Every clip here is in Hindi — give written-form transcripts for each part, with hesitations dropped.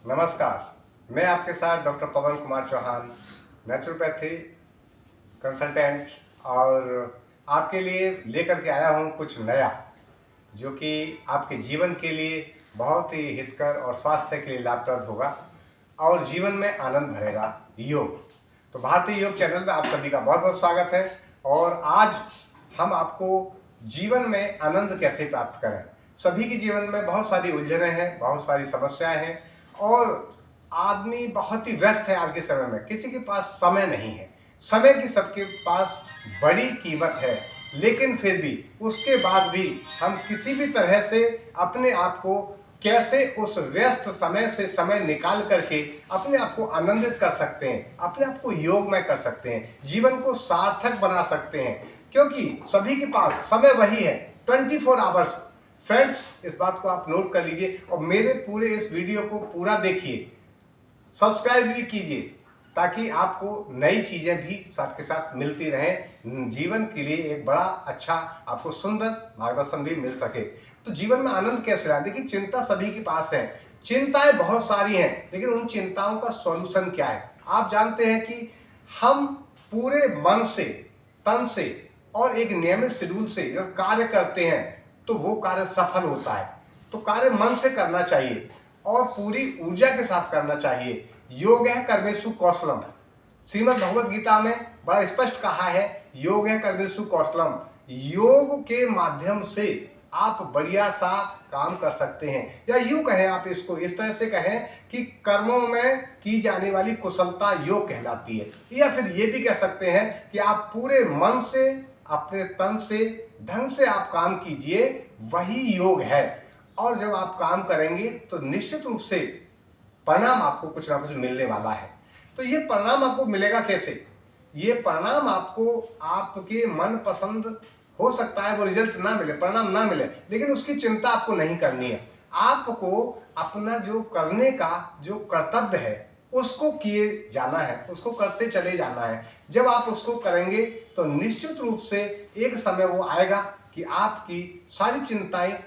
नमस्कार। मैं आपके साथ डॉक्टर पवन कुमार चौहान, नेचुरोपैथी कंसल्टेंट, और आपके लिए लेकर के आया हूं कुछ नया, जो कि आपके जीवन के लिए बहुत ही हितकर और स्वास्थ्य के लिए लाभप्रद होगा और जीवन में आनंद भरेगा। योग। तो भारतीय योग चैनल में आप सभी का बहुत बहुत स्वागत है। और आज हम आपको जीवन में आनंद कैसे प्राप्त करें। सभी के जीवन में बहुत सारी उलझनें हैं, बहुत सारी समस्याएं हैं और आदमी बहुत ही व्यस्त है। आज के समय में किसी के पास समय नहीं है। समय की सबके पास बड़ी कीमत है, लेकिन फिर भी उसके बाद भी हम किसी भी तरह से अपने आप को कैसे उस व्यस्त समय से समय निकाल करके अपने आप को आनंदित कर सकते हैं, अपने आप को योगमय कर सकते हैं, जीवन को सार्थक बना सकते हैं। क्योंकि सभी के पास समय वही है, 24 आवर्स। फ्रेंड्स, इस बात को आप नोट कर लीजिए और मेरे पूरे इस वीडियो को पूरा देखिए, सब्सक्राइब भी कीजिए, ताकि आपको नई चीजें भी साथ के साथ मिलती रहें। जीवन के लिए एक बड़ा अच्छा आपको सुंदर मार्गदर्शन भी मिल सके। तो जीवन में आनंद कैसे लाएं? देखिए, चिंता सभी के पास है, चिंताएं बहुत सारी हैं, लेकिन उन चिंताओं का सॉल्यूशन क्या है? आप जानते हैं कि हम पूरे मन से, तन से और एक नियमित शेड्यूल से जब कार्य करते हैं तो वो कार्य सफल होता है। तो कार्य मन से करना चाहिए और पूरी ऊर्जा के साथ करना चाहिए। योग है कर्मेषु कौशलम। श्रीमद् भगवद गीता में बड़ा स्पष्ट कहा है, योग है कर्मेषु कौशलम। योग के माध्यम से आप बढ़िया सा काम कर सकते हैं, या यूं कहें, आप इसको इस तरह से कहें कि कर्मों में की जाने वाली कुशलता योग कहलाती है। या फिर ये भी कह सकते हैं कि आप पूरे मन से, अपने तन से, धन से आप काम कीजिए, वही योग है। और जब आप काम करेंगे तो निश्चित रूप से परिणाम आपको कुछ ना कुछ मिलने वाला है। तो ये परिणाम आपको मिलेगा कैसे? ये परिणाम आपको आपके मन पसंद हो सकता है वो रिजल्ट ना मिले, परिणाम ना मिले, लेकिन उसकी चिंता आपको नहीं करनी है। आपको अपना जो करने का जो कर्तव्य है उसको किए जाना है, उसको करते चले जाना है। जब आप उसको करेंगे तो निश्चित रूप से एक समय वो आएगा कि आपकी सारी चिंताएं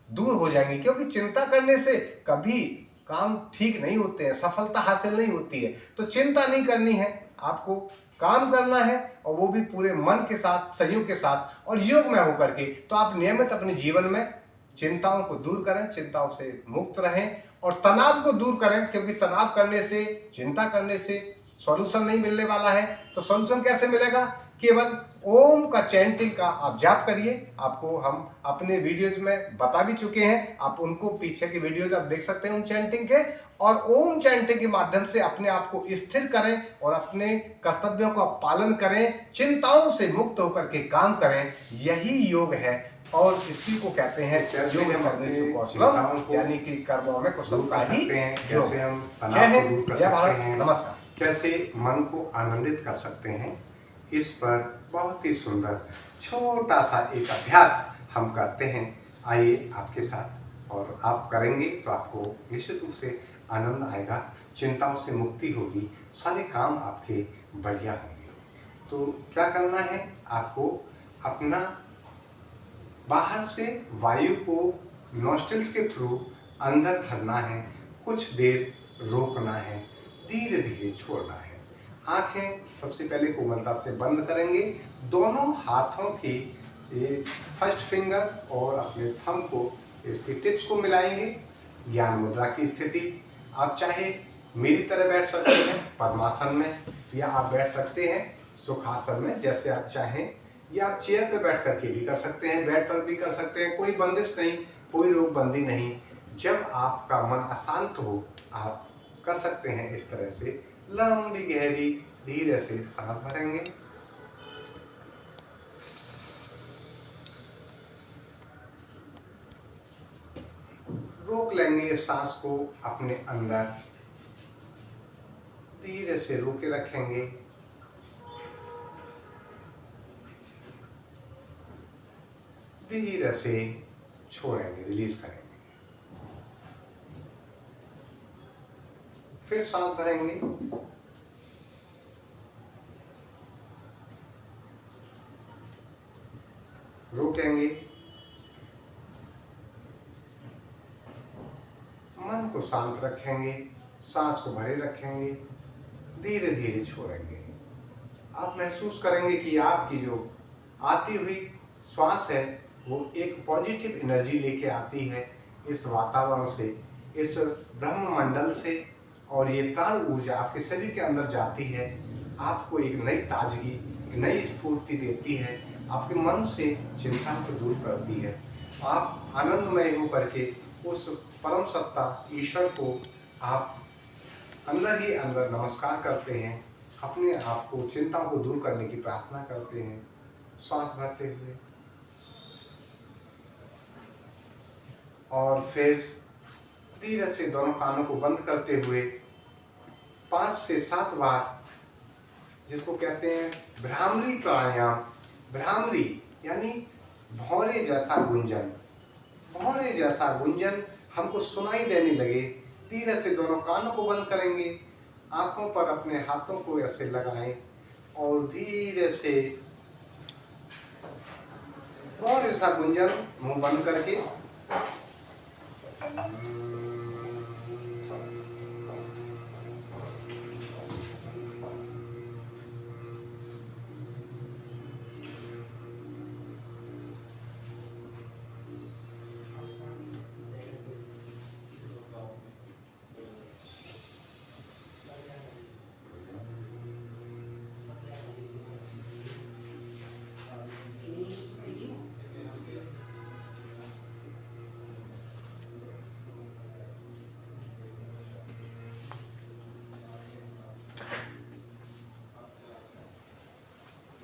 दूर हो जाएंगी। क्योंकि चिंता करने से कभी काम ठीक नहीं होते हैं, सफलता हासिल नहीं होती है। तो चिंता नहीं करनी है, आपको काम करना है, और वो भी पूरे मन के साथ, संयोग के साथ और योग में होकर के। तो आप नियमित अपने जीवन में चिंताओं को दूर करें, चिंताओं से मुक्त रहें और तनाव को दूर करें। क्योंकि तनाव करने से, चिंता करने से सॉल्यूशन नहीं मिलने वाला है। तो सॉल्यूशन कैसे मिलेगा? केवल ओम का चैंटिंग का आप जाप करिए। आपको हम अपने वीडियोज में बता भी चुके हैं, आप उनको पीछे के वीडियोज आप देख सकते हैं उन चैंटिंग के। और ओम चैंटिंग के माध्यम से अपने आप को स्थिर करें और अपने कर्तव्यों का पालन करें, चिंताओं से मुक्त होकर के काम करें। यही योग है और इसी को कहते हैं योग कर्मेषु कौशलम, यानी कि कर्मों में कुशलता ही योग। कैसे हम जय तनाव को हिंद, दूर कर जय सकते भारत, हैं, नमस्कार। कैसे मन को आनंदित कर सकते हैं, इस पर बहुत ही सुंदर छोटा सा एक अभ्यास हम करते हैं। आइए आपके साथ, और आप करेंगे तो आपको निश्चित रूप से आनंद आएगा, चिंताओं से मुक्ति होगी, सारे काम आपके बढ़िया होंगे। तो क्या करना है? आपको अपना बाहर से वायु को नॉस्ट्रिल्स के थ्रू अंदर भरना है, कुछ देर रोकना है, धीरे धीरे छोड़ना है। आंखें सबसे पहले कोमलता से बंद करेंगे। दोनों हाथों की फर्स्ट फिंगर और अपने थंब को, इसकी टिप्स को मिलाएंगे। ज्ञान मुद्रा की स्थिति। आप चाहे मेरी तरह बैठ सकते हैं पद्मासन में, या आप बैठ सकते हैं सुखासन में, जैसे आप चाहें, या आप चेयर पर बैठ करके भी कर सकते हैं, बेड पर भी कर सकते हैं। कोई बंदिश नहीं, कोई रोकबंदी नहीं। जब आपका मन अशांत हो, आप कर सकते हैं इस तरह से। लंबी गहरी धीरे से सांस भरेंगे, रोक लेंगे सांस को अपने अंदर, धीरे से रोके रखेंगे, धीरे से छोड़ेंगे, रिलीज करेंगे। फिर सांस भरेंगे, रोकेंगे, मन को शांत रखेंगे, सांस को भरे रखेंगे, धीरे धीरे छोड़ेंगे। आप महसूस करेंगे कि आपकी जो आती हुई श्वास है वो एक पॉजिटिव एनर्जी लेके आती है इस वातावरण से, इस ब्रह्ममंडल से, और ये प्राण ऊर्जा आपके शरीर के अंदर जाती है, आपको एक नई ताजगी, एक नई स्फूर्ति देती है, आपके मन से चिंता को दूर करती है। आप आनंदमय होकर के उस परम सत्ता ईश्वर को आप अंदर ही अंदर नमस्कार करते हैं, अपने आप को चिंता को दूर करने की प्रार्थना करते हैं। श्वास भरते हुए और फिर धीरे से दोनों कानों को बंद करते हुए 5 से 7 बार, जिसको कहते हैं भ्रामरी प्राणायाम। भ्रामरी यानी भौरे जैसा गुंजन, भौरे जैसा गुंजन हमको सुनाई देने लगे। धीरे से दोनों कानों को बंद करेंगे, आंखों पर अपने हाथों को ऐसे लगाएं और धीरे से भौरे सा गुंजन मुंह बंद करके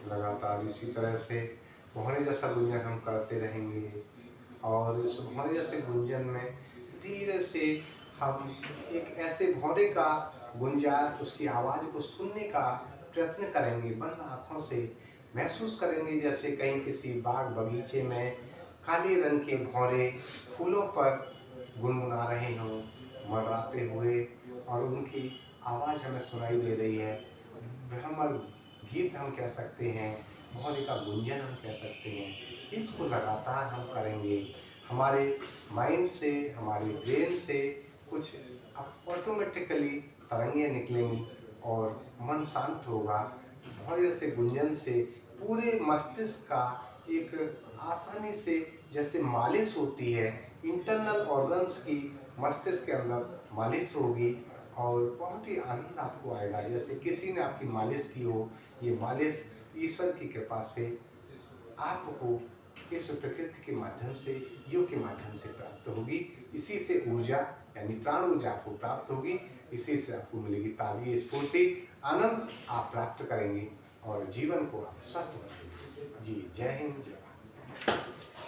लगातार इसी तरह से भौरे जैसा गुंजन हम करते रहेंगे। और इस भौरे जैसे गुंजन में धीरे से हम एक ऐसे भौरे का गुंजार, उसकी आवाज़ को सुनने का प्रयत्न करेंगे। बंद आँखों से महसूस करेंगे जैसे कहीं किसी बाग बगीचे में काले रंग के भौरे फूलों पर गुनगुना रहे हों, मंडराते हुए, और उनकी आवाज़ हमें सुनाई दे रही है। भ्रमर गीत हम कह सकते हैं, भौरे का गुंजन हम कह सकते हैं। इसको लगातार हम करेंगे, हमारे माइंड से, हमारे ब्रेन से कुछ ऑटोमेटिकली तरंगें निकलेंगी और मन शांत होगा। भौरे से गुंजन से पूरे मस्तिष्क का एक आसानी से, जैसे मालिश होती है, इंटरनल ऑर्गन्स की मस्तिष्क के अंदर मालिश होगी और बहुत ही आनंद आपको आएगा, जैसे किसी ने आपकी मालिश की हो। ये मालिश ईश्वर की कृपा से आपको इस प्रकृति के माध्यम से, योग के माध्यम से प्राप्त होगी। इसी से ऊर्जा यानी प्राण ऊर्जा आपको प्राप्त होगी, इसी से आपको मिलेगी ताजगी, स्फूर्ति, आनंद आप प्राप्त करेंगे और जीवन को आप स्वस्थ बनाएंगे। जी, जय हिंद, जय भारत।